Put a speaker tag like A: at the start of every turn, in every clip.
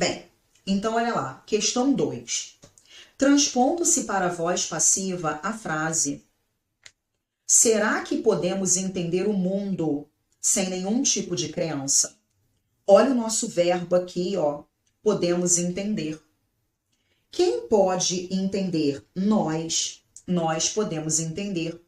A: Bem, então olha lá, questão 2. Transpondo-se para a voz passiva a frase: será que podemos entender o mundo sem nenhum tipo de crença? Olha o nosso verbo aqui, ó. Podemos entender. Quem pode entender? Nós. Nós podemos entender.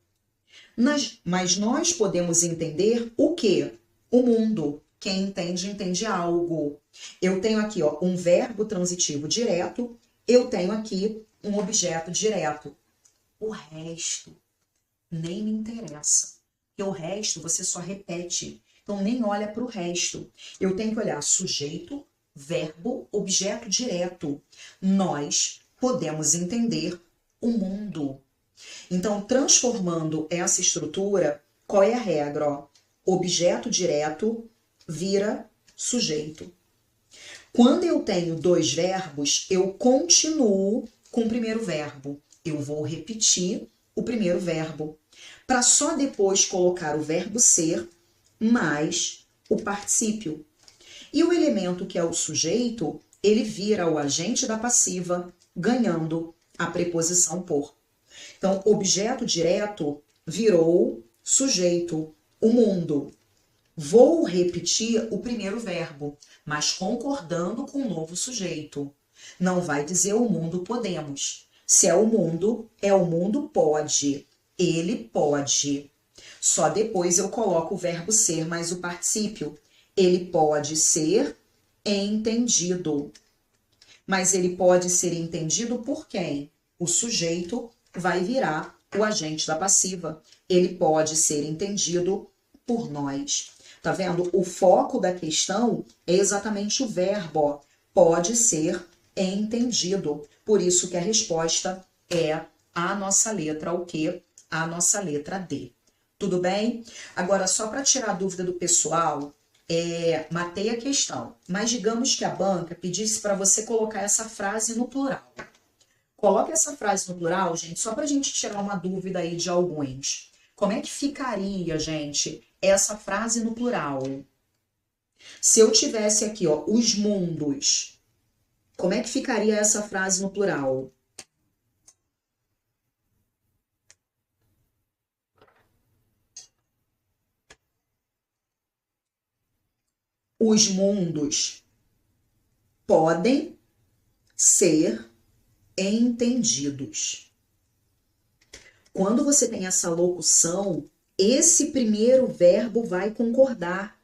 A: Mas nós podemos entender o quê? O mundo. Quem entende, entende algo. Eu tenho aqui, ó, um verbo transitivo direto. Eu tenho aqui um objeto direto. O resto nem me interessa. Porque o resto você só repete. Então nem olha para o resto. Eu tenho que olhar sujeito, verbo, objeto direto. Nós podemos entender o mundo. Então, transformando essa estrutura, qual é a regra? Ó? Objeto direto vira sujeito. Quando eu tenho dois verbos, eu continuo com o primeiro verbo. Eu vou repetir o primeiro verbo, para só depois colocar o verbo ser mais o particípio. E o elemento que é o sujeito, ele vira o agente da passiva, ganhando a preposição por. Então, objeto direto virou sujeito, o mundo. Vou repetir o primeiro verbo, mas concordando com o novo sujeito. Não vai dizer o mundo podemos. Se é o mundo pode. Ele pode. Só depois eu coloco o verbo ser mais o particípio. Ele pode ser entendido. Mas ele pode ser entendido por quem? O sujeito vai virar o agente da passiva. Ele pode ser entendido por nós. Tá vendo? O foco da questão é exatamente o verbo. Ó. Pode ser entendido. Por isso que a resposta é a nossa letra o quê? A nossa letra D. Tudo bem? Agora, só para tirar a dúvida do pessoal, matei a questão. Mas digamos que a banca pedisse para você colocar essa frase no plural. Coloque essa frase no plural, gente, só para a gente tirar uma dúvida aí de alguns. Como é que ficaria, gente, essa frase no plural? Se eu tivesse aqui, ó, os mundos, como é que ficaria essa frase no plural? Os mundos podem ser entendidos. Quando você tem essa locução, esse primeiro verbo vai concordar.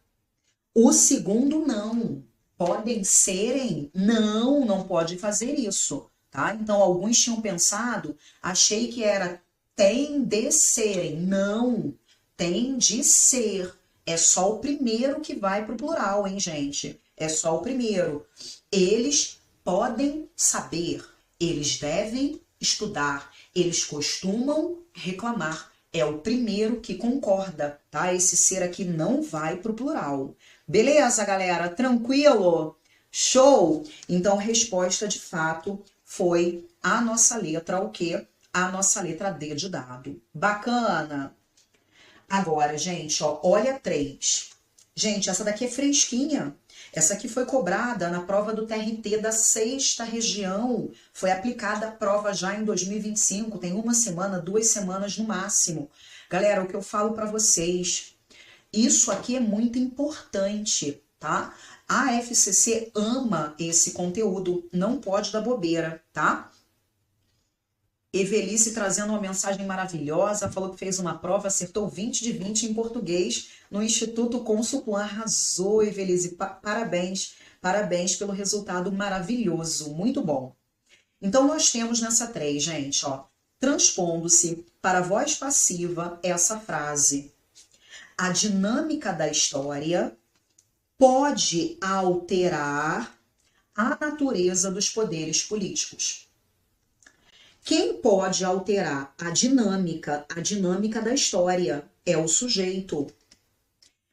A: O segundo não. Podem serem? Não, não pode fazer isso, tá? Então, alguns tinham pensado, achei que era tem de serem. Não, tem de ser. É só o primeiro que vai para o plural, hein, gente? É só o primeiro. Eles podem saber. Eles devem estudar. Eles costumam reclamar. É o primeiro que concorda, tá? Esse ser aqui não vai para o plural. Beleza, galera? Tranquilo? Show? Então, resposta de fato foi a nossa letra o quê? A nossa letra D de dado. Bacana! Agora, gente, ó, olha 3. Gente, essa daqui é fresquinha. Essa aqui foi cobrada na prova do TRT da 6ª região. Foi aplicada a prova já em 2025. Tem 1 semana, 2 semanas no máximo. Galera, o que eu falo para vocês, isso aqui é muito importante, tá? A FCC ama esse conteúdo, não pode dar bobeira, tá? Evelice trazendo uma mensagem maravilhosa, falou que fez uma prova, acertou 20 de 20 em português no Instituto Consulplan. Arrasou, Evelice, parabéns, parabéns pelo resultado maravilhoso, muito bom. Então, nós temos nessa 3, gente, ó, transpondo-se para a voz passiva essa frase. A dinâmica da história pode alterar a natureza dos poderes políticos. Quem pode alterar a dinâmica da história é o sujeito.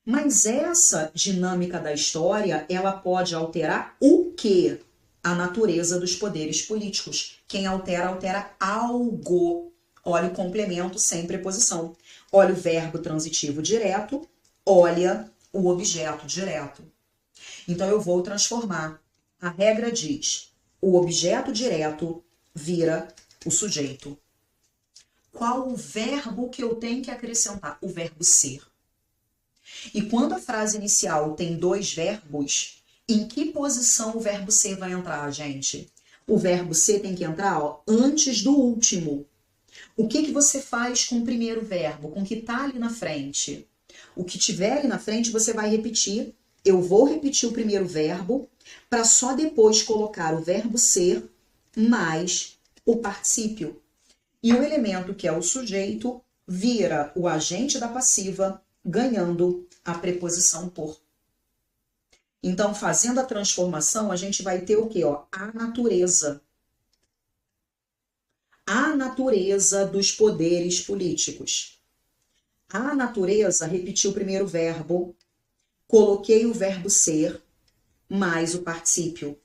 A: Mas essa dinâmica da história, ela pode alterar o quê? A natureza dos poderes políticos. Quem altera, altera algo. Olha o complemento sem preposição. Olha o verbo transitivo direto, olha o objeto direto. Então, eu vou transformar A regra diz: o objeto direto vira o sujeito. Qual o verbo que eu tenho que acrescentar? O verbo ser. E quando a frase inicial tem dois verbos, em que posição o verbo ser vai entrar, gente? O verbo ser tem que entrar, ó, antes do último. O que você faz com o primeiro verbo, com o que está ali na frente? O que tiver ali na frente, você vai repetir. Eu vou repetir o primeiro verbo para só depois colocar o verbo ser mais o particípio. E o elemento que é o sujeito vira o agente da passiva, ganhando a preposição por. Então, fazendo a transformação, a gente vai ter o quê? Ó? A natureza. A natureza dos poderes políticos. A natureza, repeti o primeiro verbo, coloquei o verbo ser, mais o particípio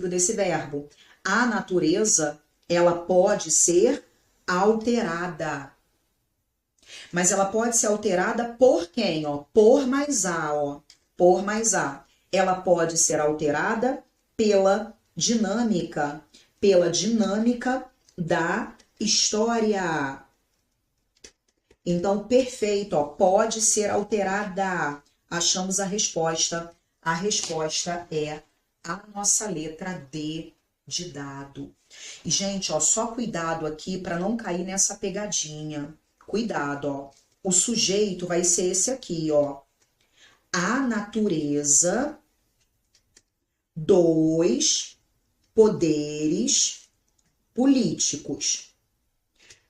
A: desse verbo. A natureza, ela pode ser alterada. Mas ela pode ser alterada por quem? Ó? Por mais A, ó. Por mais A. Ela pode ser alterada pela dinâmica da história. Então, perfeito, ó. Pode ser alterada. Achamos a resposta. A resposta é a nossa letra D de dado. E, gente, ó, só cuidado aqui para não cair nessa pegadinha. Cuidado, ó. O sujeito vai ser esse aqui, ó. A natureza dos poderes políticos.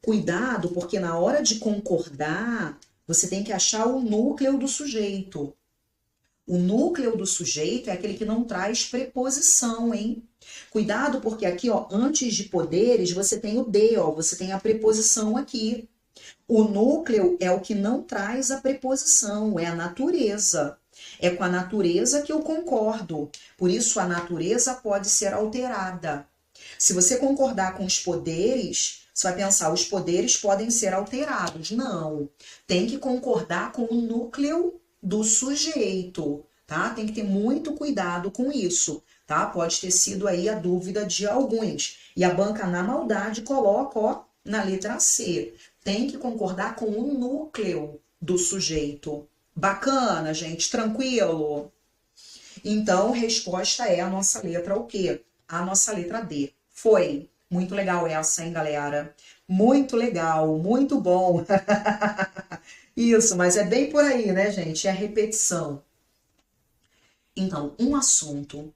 A: Cuidado, porque na hora de concordar, você tem que achar o núcleo do sujeito. O núcleo do sujeito é aquele que não traz preposição, hein? Cuidado, porque aqui, ó, antes de poderes, você tem o D, ó, você tem a preposição aqui. O núcleo é o que não traz a preposição, é a natureza. É com a natureza que eu concordo. Por isso, a natureza pode ser alterada. Se você concordar com os poderes, você vai pensar, os poderes podem ser alterados. Não. Tem que concordar com o núcleo do sujeito, tá? Tem que ter muito cuidado com isso, tá? Pode ter sido aí a dúvida de alguns. E a banca, na maldade, coloca, ó, na letra C. Tem que concordar com o núcleo do sujeito. Bacana, gente? Tranquilo? Então, resposta é a nossa letra o quê? A nossa letra D. Foi. Muito legal essa, hein, galera? Muito legal, muito bom. Isso, mas é bem por aí, né, gente? É a repetição. Então, um assunto